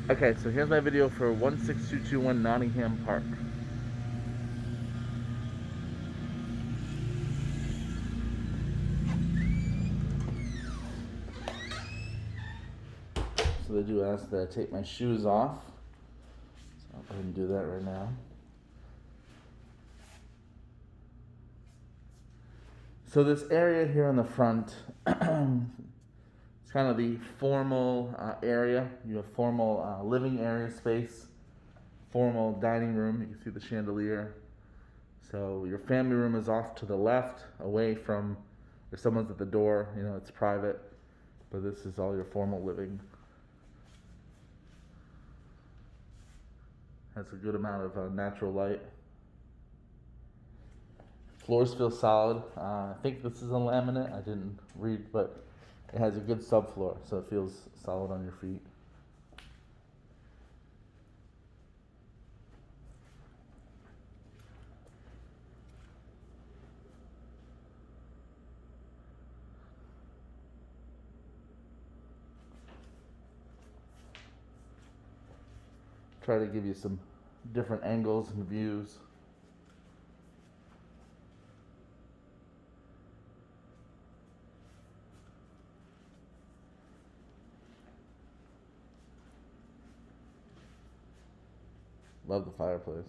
Okay, so here's my video for 16221 Nottingham Park. So they do ask that I take my shoes off. So I'll go ahead and do that right now. So this area here in the front, it's kind of the formal area. You have formal living area space, formal dining room. You can see the chandelier. So your family room is off to the left, away from, if someone's at the door, you know, it's private. But this is all your formal living. Has a good amount of natural light. Floors feel solid. I think this is a laminate. I didn't read, but it has a good subfloor, so it feels solid on your feet. Try to give you some different angles and views. Love the fireplace.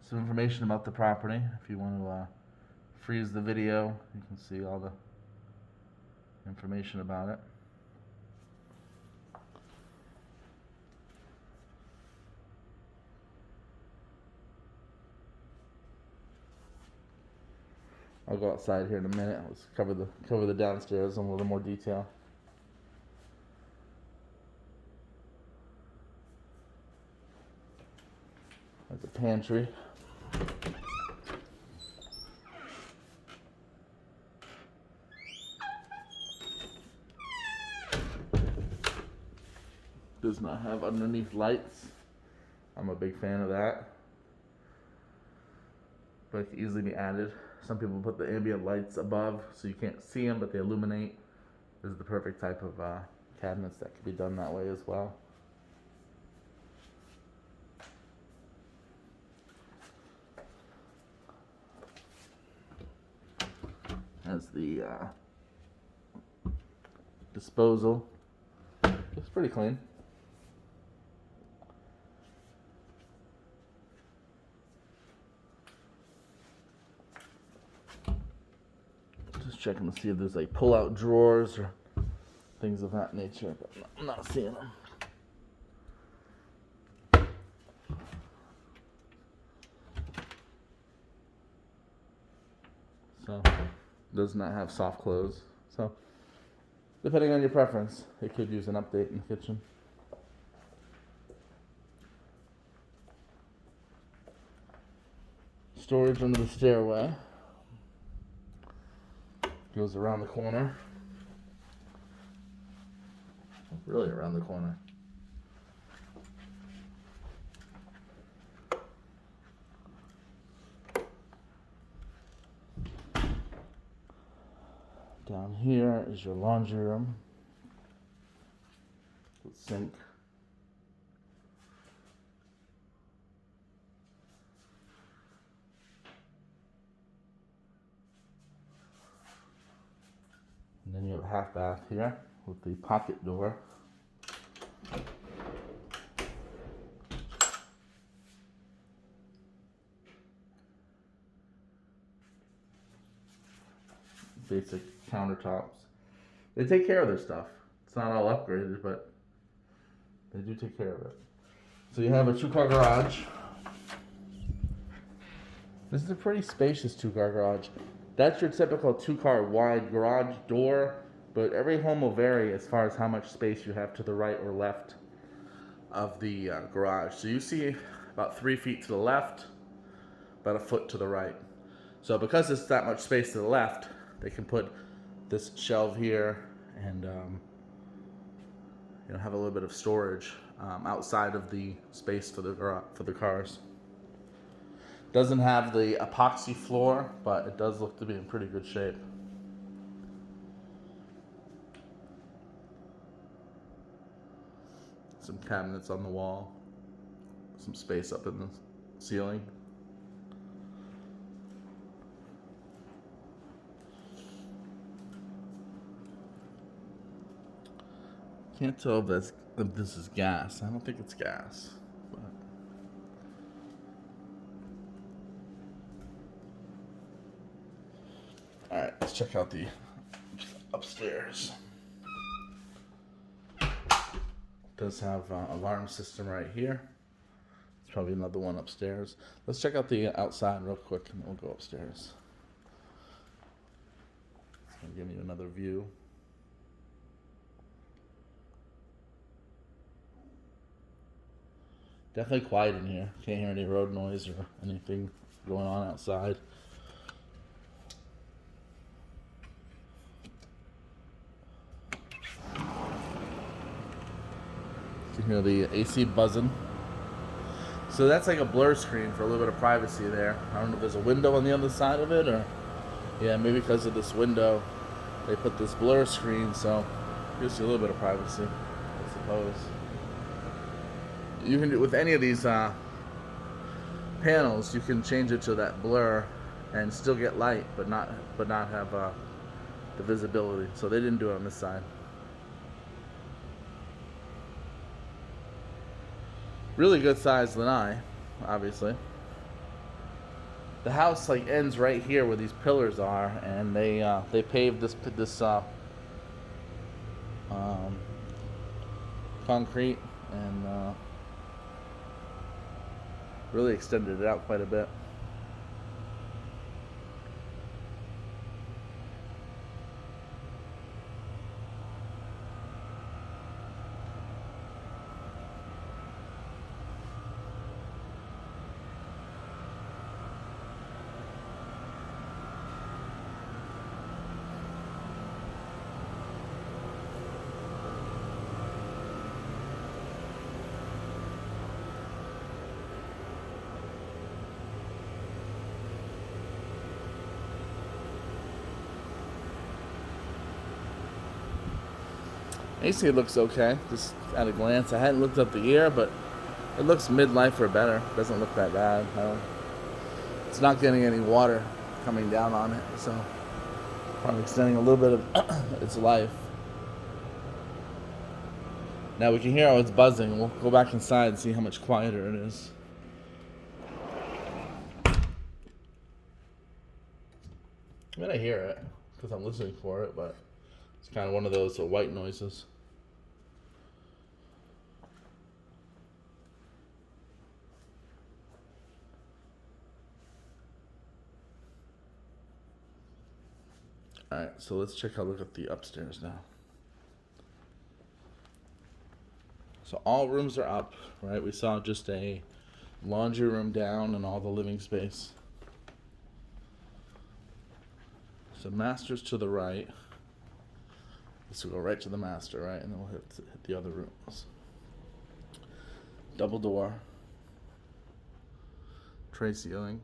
Some information about the property. If you want to freeze the video, you can see all the information about it. I'll go outside here in a minute. Let's cover the downstairs in a little more detail. That's a pantry. Does not have underneath lights. I'm a big fan of that. But it can easily be added. Some people put the ambient lights above so you can't see them, but they illuminate. This is the perfect type of cabinets that could be done that way as well. Has the disposal. It's pretty clean. Just checking to see if there's like pull-out drawers or things of that nature, but I'm not seeing them. So, does not have soft close. So, depending on your preference, it could use an update in the kitchen. Storage under the stairway. Goes around the corner. Really around the corner. Down here is your laundry room. With sink. And then you have a half bath here with the pocket door. Basic countertops. They take care of their stuff. It's not all upgraded, but they do take care of it. So you have a 2-car garage. This is a pretty spacious 2-car garage. That's your typical 2-car wide garage door, but every home will vary as far as how much space you have to the right or left of the garage. So you see about 3 feet to the left, about a foot to the right. So because there's that much space to the left, they can put this shelf here and have a little bit of storage outside of the space for the cars. Doesn't have the epoxy floor, but it does look to be in pretty good shape. Some cabinets on the wall. Some space up in the ceiling. Can't tell if this is gas. I don't think it's gas. But all right, let's check out the upstairs. Does have an alarm system right here. There's probably another one upstairs. Let's check out the outside real quick, and then we'll go upstairs. It's gonna give you another view. Definitely quiet in here. Can't hear any road noise or anything going on outside. You can hear the AC buzzing. So that's like a blur screen for a little bit of privacy there. I don't know if there's a window on the other side of it, or yeah, maybe because of this window they put this blur screen, so it gives you a little bit of privacy, I suppose. You can do with any of these panels, you can change it to that blur and still get light, but not have the visibility. So they didn't do it on this side. Really good sized lanai, obviously. The house like ends right here where these pillars are, and they paved this concrete and really extended it out quite a bit. AC looks okay, just at a glance. I hadn't looked up the air, but it looks midlife or better. Doesn't look that bad. It's not getting any water coming down on it, so probably extending a little bit of its life. Now we can hear how it's buzzing. We'll go back inside and see how much quieter it is. I mean, I hear it because I'm listening for it, but it's kind of one of those white noises. Alright, so let's check out, look at the upstairs now. So all rooms are up, right? We saw just a laundry room down and all the living space. So master's to the right. So we'll go right to the master, right? And then we'll hit the other rooms. Double door. Tray ceiling.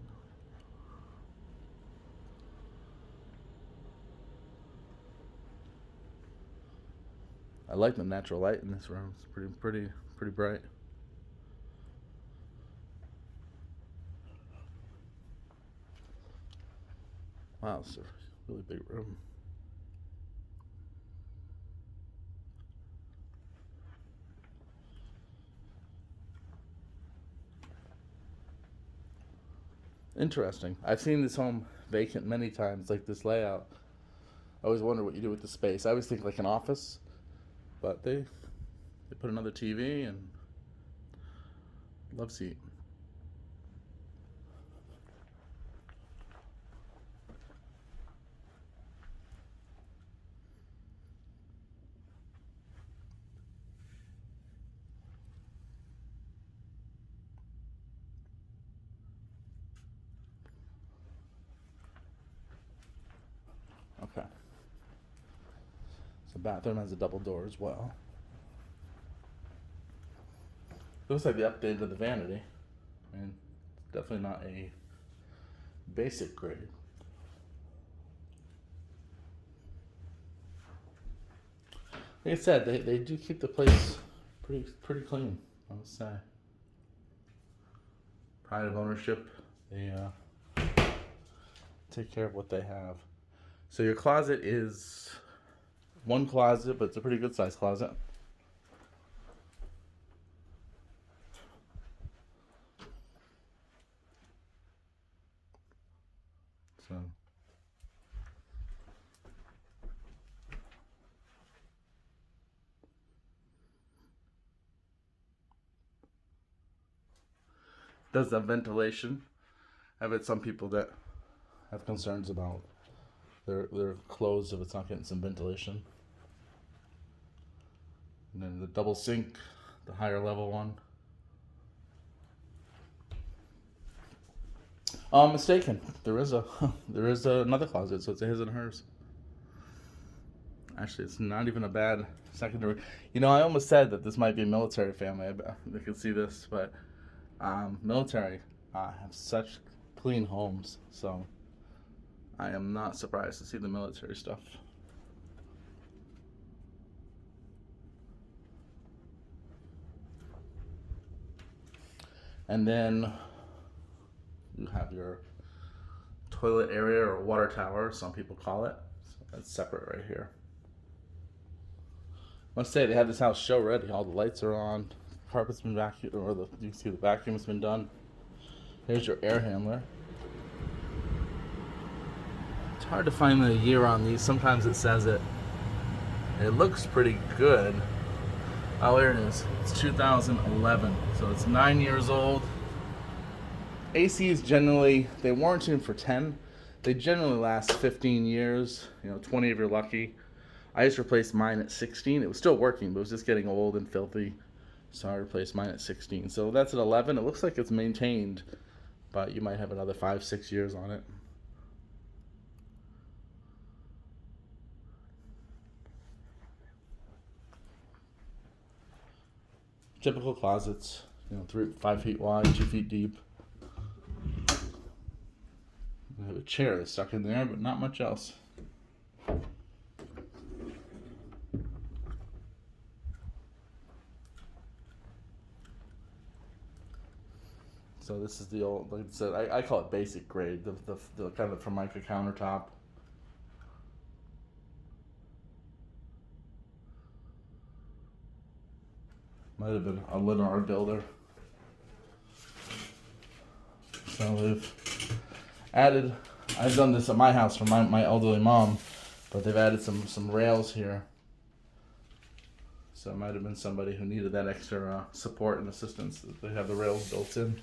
I like the natural light in this room. It's pretty bright. Wow, it's a really big room. Interesting. I've seen this home vacant many times, like this layout. I always wonder what you do with the space. I always think like an office. But they put another TV and love seat. Okay. So bathroom has a double door as well. Looks like they updated the vanity. I mean, it's definitely not a Basic grade. Like I said, they do keep the place pretty clean, I would say. Pride of ownership. They take care of what they have. So your closet is one closet, but it's a pretty good sized closet. So does the ventilation. I've had some people that have concerns about their clothes if it's not getting some ventilation. And then the double sink, the higher level one. Mistaken. There is another closet, so it's a his and hers. Actually, it's not even a bad secondary. You know, I almost said that this might be a military family. I can see this, but military have such clean homes, so I am not surprised to see the military stuff. And then you have your toilet area or water tower, some people call it. So that's separate right here. I must say they have this house show ready. All the lights are on, carpet's been vacuumed, or you can see the vacuum's been done. Here's your air handler. It's hard to find the year on these. Sometimes it says it. It looks pretty good. Oh, there it is. It's 2011, so it's 9 years old. ACs generally, they warranty them for 10. They generally last 15 years, 20 if you're lucky. I just replaced mine at 16. It was still working, but it was just getting old and filthy. So I replaced mine at 16. So that's at 11. It looks like it's maintained, but you might have another 5-6 years on it. Typical closets, 5 feet wide, 2 feet deep. I have a chair that's stuck in there, but not much else. So this is the old, like I said, I call it basic grade, the kind of Formica countertop. Might have been a Lennar builder. So they've added, I've done this at my house for my elderly mom, but they've added some rails here. So it might have been somebody who needed that extra support and assistance. They have the rails built in.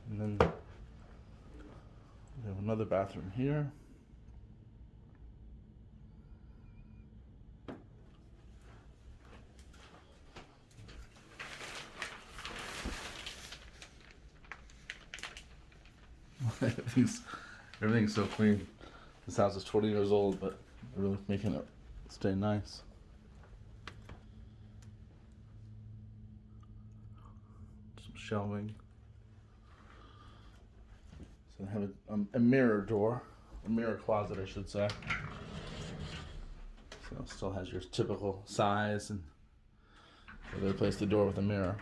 And then we have another bathroom here. Everything's so clean. This house is 20 years old, but they're really making it stay nice. Some shelving. So they have a mirror door, a mirror closet, I should say. So it still has your typical size, and they replaced the door with a mirror.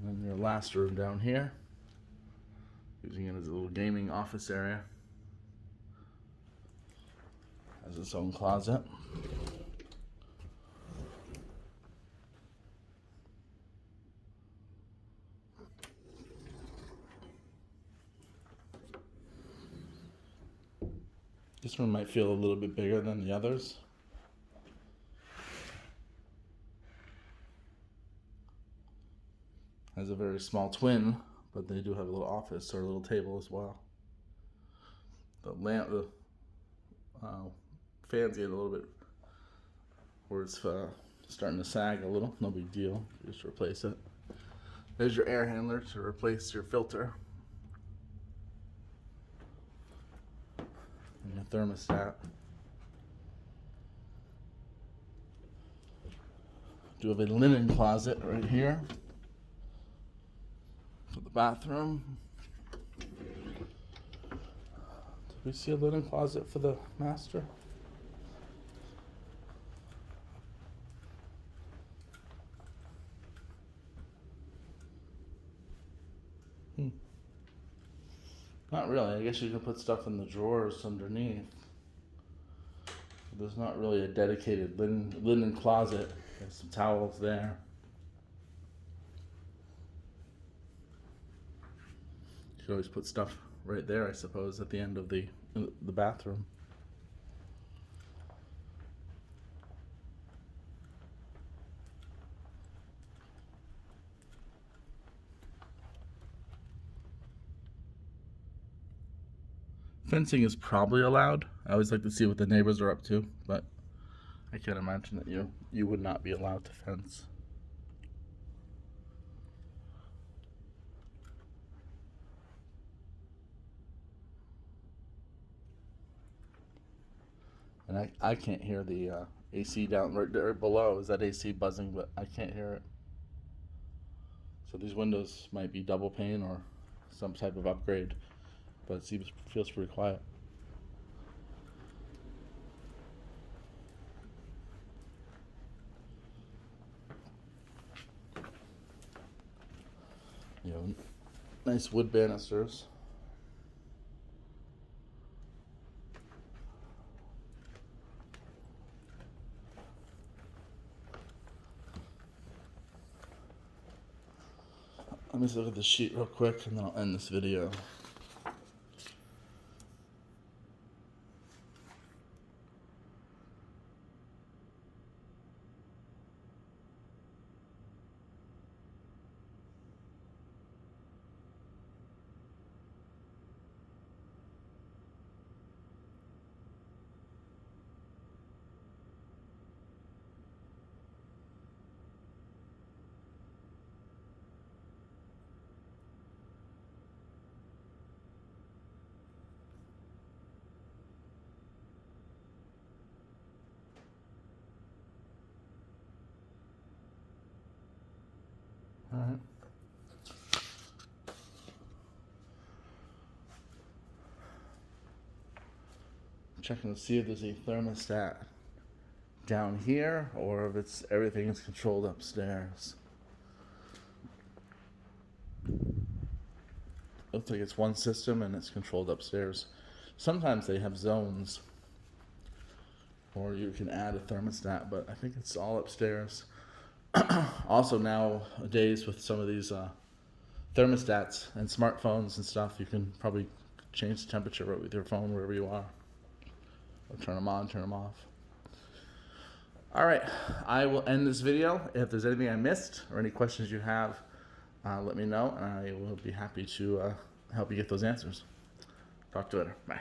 And then your last room down here, using it as a little gaming office area. Has its own closet. This room might feel a little bit bigger than the others. Has a very small twin, but they do have a little office or a little table as well. The fans get a little bit where it's starting to sag a little. No big deal. Just replace it. There's your air handler to replace your filter. and your thermostat. Do have a linen closet right here for the bathroom. Did we see a linen closet for the master? Not really. I guess you can put stuff in the drawers underneath. There's not really a dedicated linen closet. There's some towels there. You could always put stuff right there, I suppose, at the end of the bathroom. Fencing is probably allowed. I always like to see what the neighbors are up to, but I can't imagine that you would not be allowed to fence. And I can't hear the AC down right below. Is that AC buzzing? But I can't hear it. So these windows might be double pane or some type of upgrade, but it feels pretty quiet. You know, nice wood banisters. Let me just look at the sheet real quick and then I'll end this video. All right. Checking to see if there's a thermostat down here or if everything is controlled upstairs. Looks like it's one system and it's controlled upstairs. Sometimes they have zones, or you can add a thermostat, but I think it's all upstairs. Also nowadays with some of these thermostats and smartphones and stuff, you can probably change the temperature right with your phone wherever you are, or turn them on, turn them off. All right, I will end this video. If there's anything I missed or any questions you have, let me know, and I will be happy to help you get those answers. Talk to you later. Bye.